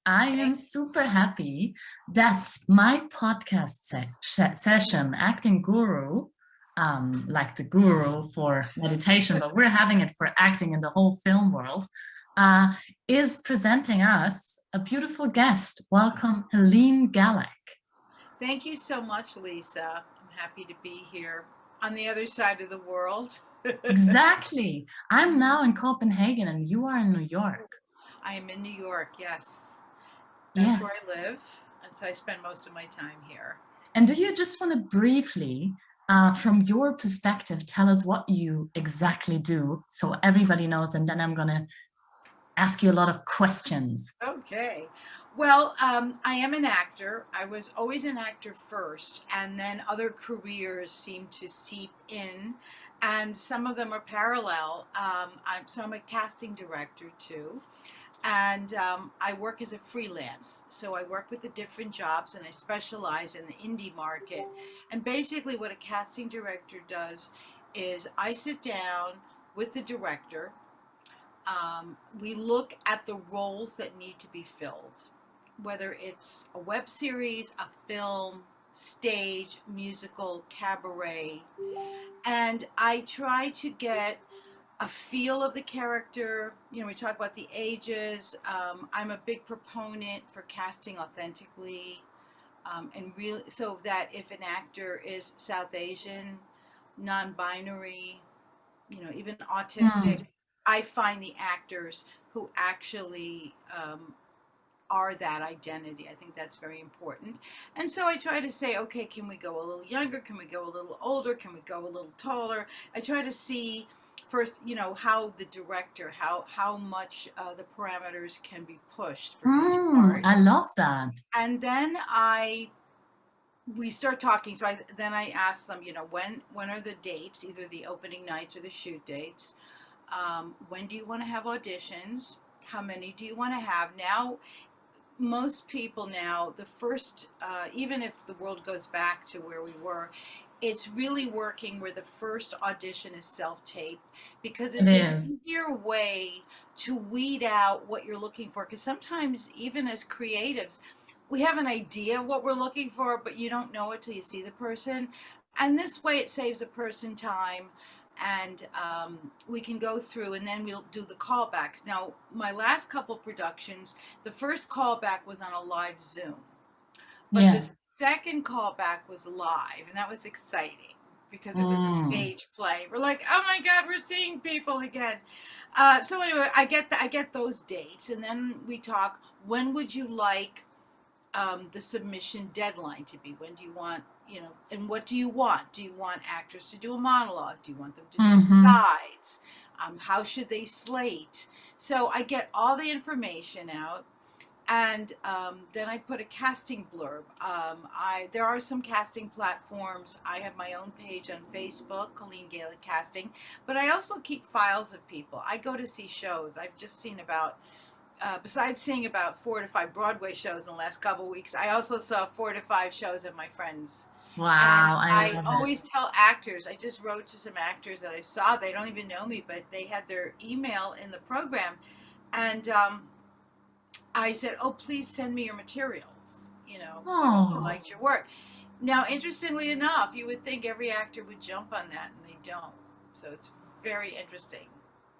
I am super happy that my podcast session, Acting Guru, like the guru for meditation, but we're having it for acting in the whole film world, uh, is presenting us a beautiful guest. Welcome, Helene Galek. Thank you so much, Lisa. I'm happy to be here on the other side of the world. Exactly. I'm now in Copenhagen and you are in New York. I am in New York, yes. That's where Yes. I live, and so I spend most of my time here. And do you just want to briefly, from your perspective, tell us what you exactly do so everybody knows? And then I'm going to ask you a lot of questions. Okay. Well, I am an actor. I was always an actor first, and then other careers seem to seep in, and some of them are parallel. So I'm a casting director too. And I work as a freelance. So I work with the different jobs and I specialize in the indie market. And basically, what a casting director does is I sit down with the director. We look at the roles that need to be filled, whether it's a web series, a film, stage, musical, cabaret. And I try to get a feel of the character. You know, we talk about the ages. I'm a big proponent for casting authentically, and really, so that if an actor is South Asian, non-binary, even autistic, Mm. I find the actors who actually are that identity. I think that's very important. And so I try to say, okay, can we go a little younger? Can we go a little older? Can we go a little taller? I try to see first, how the director, how much the parameters can be pushed for each part. I love that. And then we start talking. So then I ask them, when are the dates, either the opening nights or the shoot dates? When do you want to have auditions? How many do you want to have? Now, most people now, the first, even if the world goes back to where we were, it's really working where the first audition is self-tape, because It it's an is. easier way to weed out what you're looking for. Because sometimes, even as creatives, we have an idea of what we're looking for, but you don't know it till you see the person. And this way, it saves a person time, and we can go through and then we'll do the callbacks. Now, my last couple productions, the first callback was on a live Zoom, but the Yeah. second callback was live, and that was exciting because it was a Mm. stage play. We're like, oh my God, we're seeing people again. So anyway, I get those dates, and then we talk. When would you like the submission deadline to be? When do you want, and what do you want? Do you want actors to do a monologue? Do you want them to do Mm-hmm. sides? How should they slate? So I get all the information out, and then I put a casting blurb. There are some casting platforms. I have my own page on Facebook, Helene Galek Casting, but I also keep files of people. I go to see shows. I've just seen about besides seeing about 4 to 5 Broadway shows in the last couple of weeks, I also saw 4 to 5 shows of my friends. And Wow, I I love it. always tell actors, I just wrote to some actors that I saw, they don't even know me, but they had their email in the program. And I said, oh, please send me your materials, because I really Oh, liked your work. Now, interestingly enough, you would think every actor would jump on that, and they don't. So it's very interesting.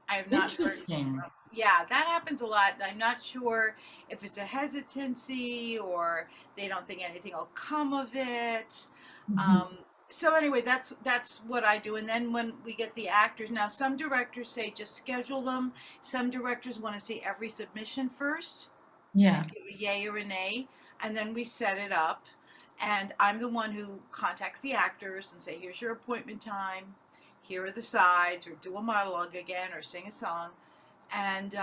I have not heard. interesting. Yeah, that happens a lot. I'm not sure if it's a hesitancy or they don't think anything will come of it. Mhm. Um, so anyway, that's what I do. And then when we get the actors, now some directors say just schedule them. Some directors want to see every submission first and Yeah. give a yay or a nay, and then we set it up. And I'm the one who contacts the actors and say, here's your appointment time, here are the sides, or do a monologue again, or sing a song, and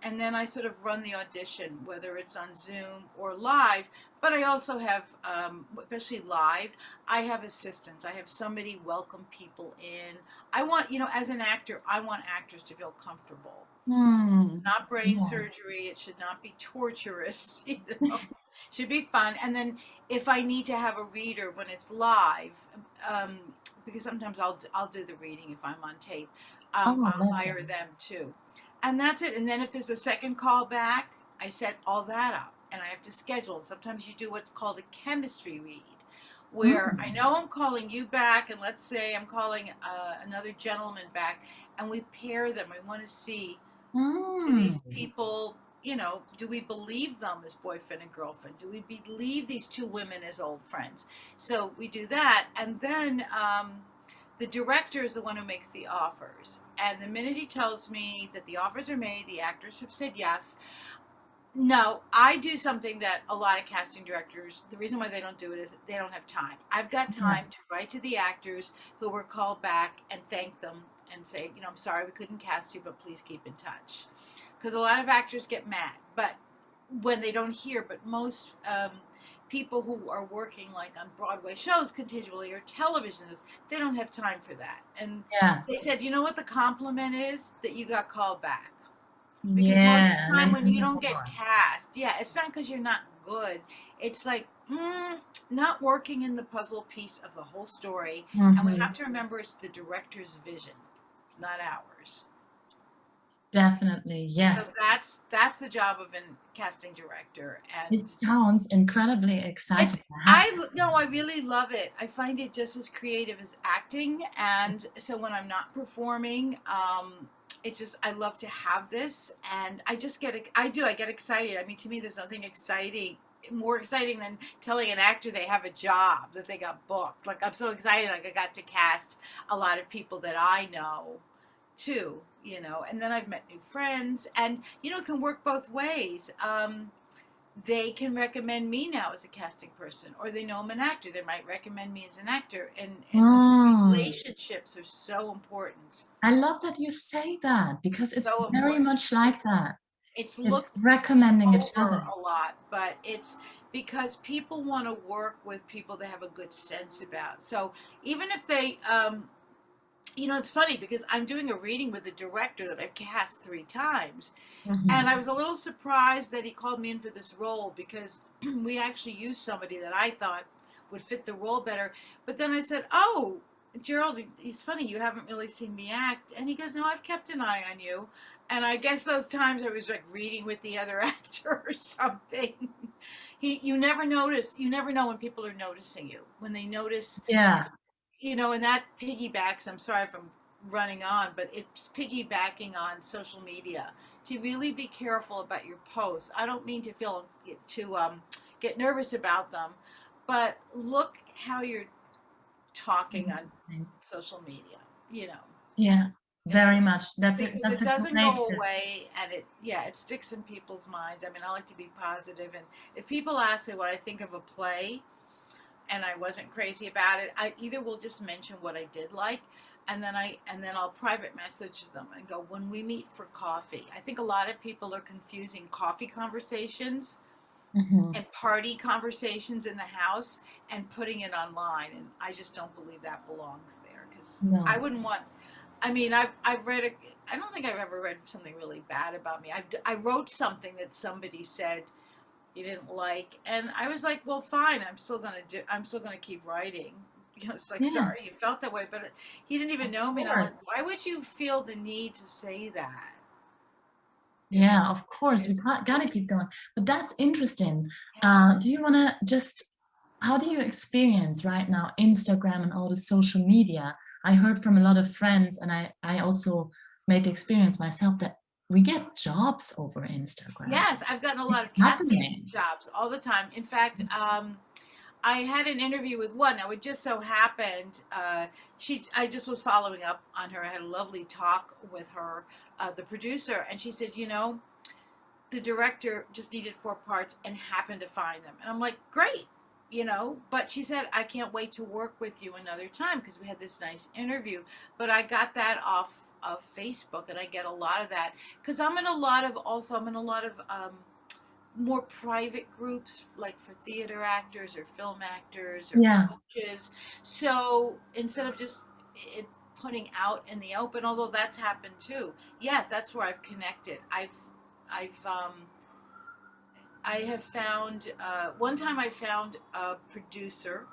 and then I sort of run the audition, whether it's on Zoom or live. But I also have, especially live, I have assistants. I have somebody welcome people in. I want, as an actor, I want actors to feel comfortable. Hmm. Not brain Yeah. surgery. It should not be torturous. Should be fun. And then if I need to have a reader when it's live, um, because sometimes I'll do the reading if I'm on tape. Oh, I I'll love that. hire them too, and that's it. And then if there's a second call back, I set all that up and I have to schedule. Sometimes you do what's called a chemistry read, where I Mm. know I'm calling you back, and let's say I'm calling another gentleman back, and we pair them. I want to see, do Mm. these people, do we believe them as boyfriend and girlfriend? Do we believe these two women as old friends? So we do that, and then the director is the one who makes the offers. And the minute he tells me that the offers are made, the actors have said yes. No, I do something that a lot of casting directors, the reason why they don't do it is they don't have time. I've got Yeah. time to write to the actors who were called back and thank them and say, I'm sorry we couldn't cast you, but please keep in touch. Because a lot of actors get mad, but when they don't hear, but most people who are working like on Broadway shows continually or television shows, they don't have time for that. And Yeah. they said, you know what the compliment is? That you got called back. Because most of Yeah. the time They when you move don't get on. cast, yeah, it's not because you're not good. It's like not working in the puzzle piece of the whole story. And we have Mhm. to remember it's the director's vision, not ours. Definitely. So Yes. that's the job of a casting director. And It sounds incredibly exciting. it's I no, I really love it. I find it just as creative as acting. And so when I'm not performing, it just I love to have this, and I just I get excited. I mean, to me, there's nothing more exciting than telling an actor they have a job, that they got booked. Like I'm so excited, like I got to cast a lot of people that I know too, and then I've met new friends, and it can work both ways. They can recommend me now as a casting person, or they know I'm an actor, they might recommend me as an actor, and Mm. relationships are so important. I love that you say that because it's So very important. much like that. It's It's looked recommending each over other. a lot, but it's because people want to work with people they have a good sense about. So even if they it's funny because I'm doing a reading with a director that I've cast 3 times. And Mhm. I was a little surprised that he called me in for this role, because we actually used somebody that I thought would fit the role better. But then I said, "Oh, Gerald, he's funny. You haven't really seen me act." And he goes, "No, I've kept an eye on you." And I guess those times I was like reading with the other actor or something. You never notice. You never know when people are noticing you. When they notice, Yeah. and that piggybacks, I'm sorry if I'm running on, but it's piggybacking on social media, to really be careful about your posts. I don't mean to get nervous about them, but look how you're talking on Mhm. social media, you know, Yeah. Very much. because That's it a doesn't great go tip. away, and it sticks in people's minds. I mean, I like to be positive, and if people ask me what I think of a play, and I wasn't crazy about it, I either will just mention what I did like, and then I'll private message them and go, when we meet for coffee. I think a lot of people are confusing coffee conversations Mhm. and party conversations in the house and putting it online, and I just don't believe that belongs there, because I No. wouldn't want. I mean, I've read I don't think I've ever read something really bad about me. I wrote something that somebody said he didn't like, and I was like, well, fine, I'm still gonna keep writing. It's like, Yeah. sorry you felt that way, but he didn't even Of know me, and I'm like, course. why would you feel the need to say that? Yeah, It's of course. We it's gotta keep going. But that's interesting. yeah. Do you wanna just how do you experience right now Instagram and all the social media? I heard from a lot of friends, and I also made the experience myself that we get jobs over Instagram. Yes, I've gotten a It's lot of casting happening. jobs all the time. In fact, I had an interview with one. Now it just so happened, I just was following up on her. I had a lovely talk with her, the producer, and she said, the director just needed 4 parts and happened to find them. And I'm like, great, But she said, I can't wait to work with you another time, because we had this nice interview. But I got that off of Facebook, and I get a lot of that because I'm in a lot of more private groups, like for theater actors or film actors or Yeah. coaches. So instead of just it putting out in the open, although that's happened too. Yes, that's where I've connected. I've I have found one time I found a producer,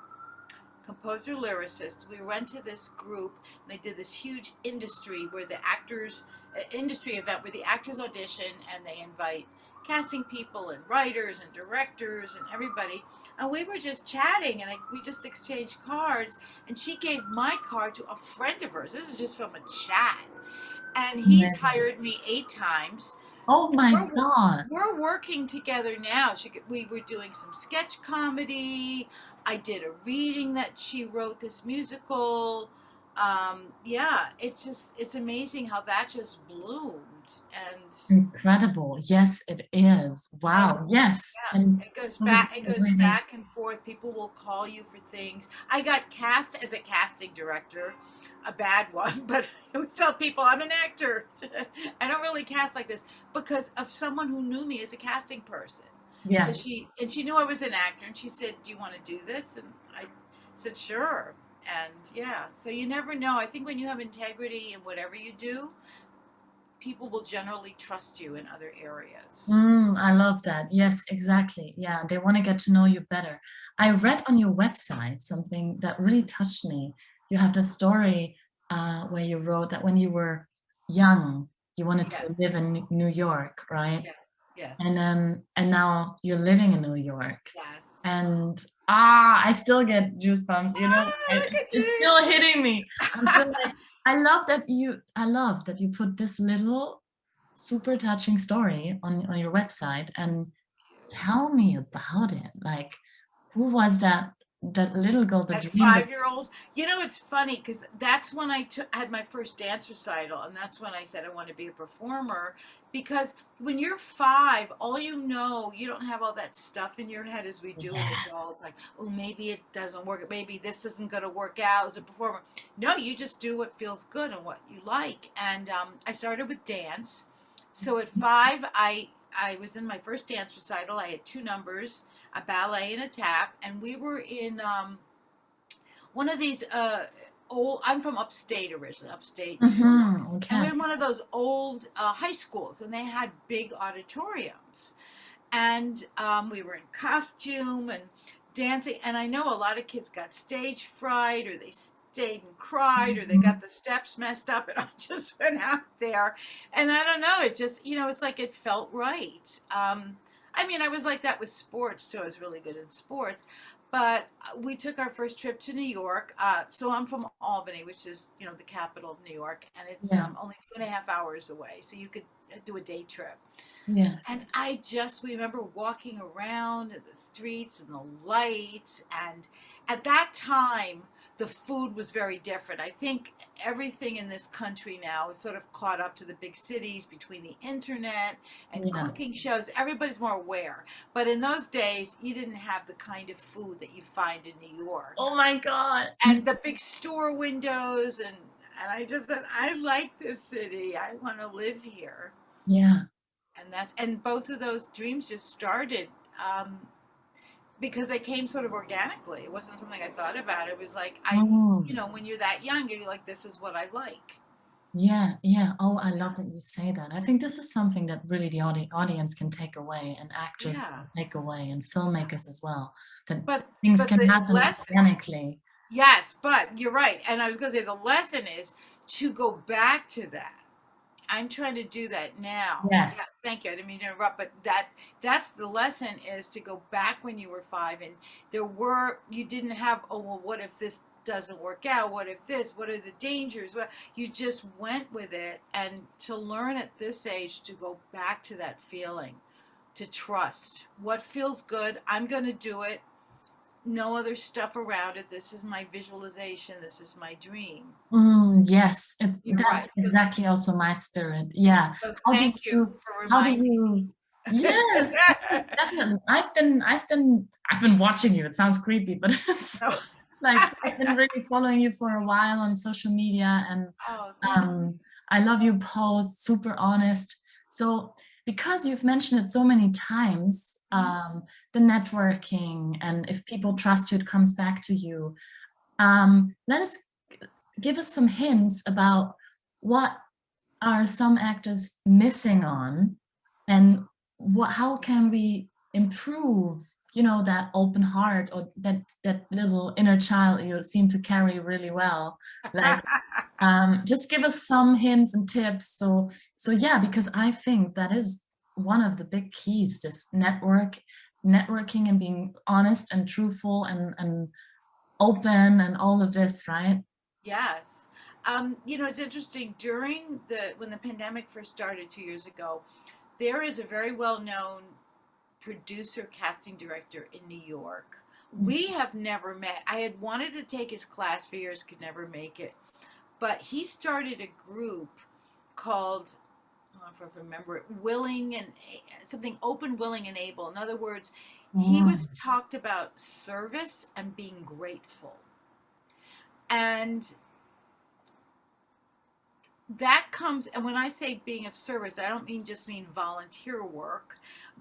composer, lyricist. We went to this group, and they did this huge industry where the actors industry event where the actors audition, and they invite casting people and writers and directors and everybody. And we were just chatting, and we just exchanged cards. And she gave my card to a friend of hers. This is just from a chat, and he's Amazing. hired me 8 times. Oh And my God. we're working together now. We were doing some sketch comedy. I did a reading that she wrote, this musical. Yeah, it's amazing how that just bloomed. Incredible. Yes, it is. And Wow. Yes. yeah, And it it goes really, back and forth. People will call you for things. I got cast as a casting director, a bad one, but I always tell people I'm an actor. I don't really cast like this because of someone who knew me as a casting person. So yeah. she knew I was an actor, and she said, "Do you want to do this?" And I said, "Sure." And yeah, so you never know. I think when you have integrity in whatever you do, people will generally trust you in other areas. I love that. Yes, exactly. Yeah, they want to get to know you better. I read on your website something that really touched me. You have the story where you wrote that when you were young, you wanted Yeah, to live in New York, right? yeah, yeah. And now you're living in New York. Yes. And I still get goosebumps, Look at it's you. still hitting me. I'm still like, I love that you put this little super touching story on your website and tell me about it. Like, who was that little girl that That dreamed of? 5-year-old. You know, it's funny because that's when had my first dance recital, and that's when I said I want to be a performer. Because when you're 5, all you don't have all that stuff in your head as we do as Yes. adults, like, oh, maybe it doesn't work, maybe this isn't going to work out as a performer. No, you just do what feels good and what you like. And I started with dance. So at 5, I was in my first dance recital. I had 2 numbers, a ballet and a tap, and we were in one of these old. I'm from upstate originally, upstate New York, and we Okay. were in one of those old high schools, and they had big auditoriums, and we were in costume and dancing. And I know a lot of kids got stage fright, or they stayed and cried, or they got Mhm. the steps messed up, and I just went out there, and I don't know, it just, it's like it felt right. I mean, I was like that with sports too. I was really good in sports, but we took our first trip to New York. So I'm from Albany, which is, the capital of New York, and it's Yeah. only 2.5 hours away. So you could do a day trip. Yeah. And I just remember walking around in the streets and the lights. And at that time, the food was very different. I think everything in this country now is sort of caught up to the big cities between the internet and Yeah. cooking shows. Everybody's more aware. But in those days, you didn't have the kind of food that you find in New York Oh my God. and the big store windows. And I just said, I like this city. I want to live here. Yeah. And both of those dreams just started um, because they came sort of organically. It wasn't something I thought about. It was like Mm. when you're that young, you're like, this is what I like. Yeah, yeah. Oh, I love that you say that. I think this is something that really the audience can take away, and actors Yeah, can take away, and filmmakers as well, that but things but can the happen lesson, organically. yes, but you're right. And I was going to say the lesson is to go back to that. I'm trying to do that now. Yeah, Yes. thank you. I didn't mean to interrupt, but that's the lesson, is to go back when you were 5, and you didn't have, oh well, what if this doesn't work out? What if this? What are the dangers? What, you just went with it, and to learn at this age to go back to that feeling, to trust what feels good. I'm going to do it. No other stuff around it. This is my visualization. This is my dream. Yes, You're that's right. exactly also my spirit. Yeah. So How do thank you you, for how do reminding you, yes, me. definitely. I've been watching you. It sounds creepy, but it's No. like I've been really following you for a while on social media, and Oh, thank you. I love your posts, super honest. So because you've mentioned it so many times, Mhm. the networking, and if people trust you, it comes back to you. Let us give us some hints about what are some actors missing on, and how can we improve, that open heart, or that little inner child you seem to carry really well. Like, just give us some hints and tips. So yeah, because I think that is one of the big keys, this networking and being honest and truthful and open and all of this, right? Yes. It's interesting. When the pandemic first started 2 years ago, there is a very well known producer, casting director in New York. We have never met. I had wanted to take his class for years, could never make it. But he started a group called, I don't know if I remember it, Willing and something Open, Willing, and Able. In other words, he Mm. was talked about service and being grateful. And that comes, and when I say being of service, I don't mean volunteer work,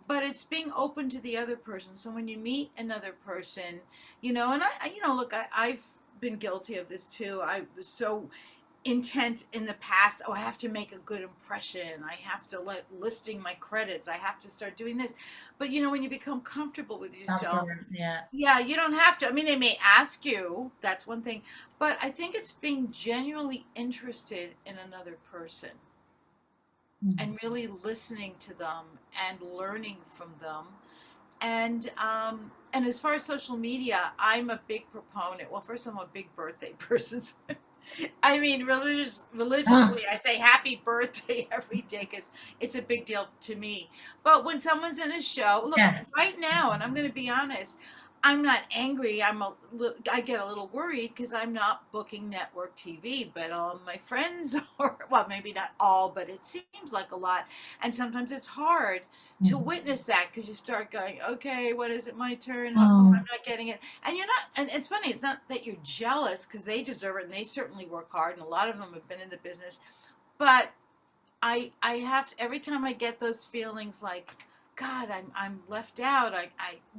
but it's being open to the other person. So when you meet another person, and look, I've been guilty of this too. I was so intent in the past. Oh, I have to make a good impression. I have to listing my credits. I have to start doing this. But when you become comfortable with yourself, Yeah. yeah, you don't have to. I mean, they may ask you, that's one thing, but I think it's being genuinely interested in another person Mm. and really listening to them and learning from them. And as far as social media, I'm a big proponent. Well, first, I'm a big birthday person. I mean, religiously, I say happy birthday every day because it's a big deal to me. But when someone's in a show, look, Yes. right now, and I'm going to be honest, I'm not angry. I get a little worried because I'm not booking network TV, but all my friends are. Well, maybe not all, but it seems like a lot. And sometimes it's hard to Mhm. witness that because you start going, okay, what is it, my turn? How come I'm Mm. not getting it? And you're not, and it's funny, it's not that you're jealous because they deserve it and they certainly work hard, and a lot of them have been in the business. But I have every time I get those feelings like, God, I'm left out. I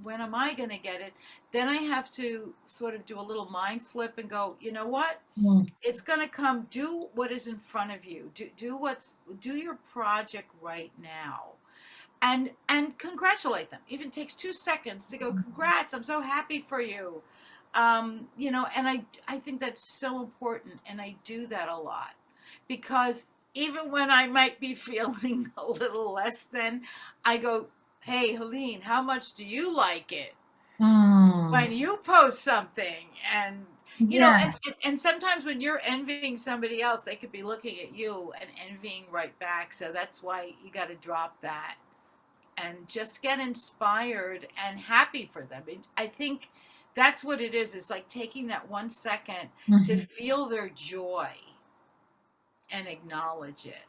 when am I gonna get it? Then I have to sort of do a little mind flip and go, you know what? Mm. It's gonna come. Do what is in front of you. Do your project right now, and congratulate them. Even takes 2 seconds to go, congrats, I'm so happy for you. And I think that's so important, and I do that a lot because even when I might be feeling a little less than, I go, hey Helene, how much do you like it Mm. when you post something? And Yeah. and sometimes when you're envying somebody else, they could be looking at you and envying right back. So that's why you got to drop that and just get inspired and happy for them. I think that's what it is. It's like taking that 1 second to Mhm. feel their joy and acknowledge it.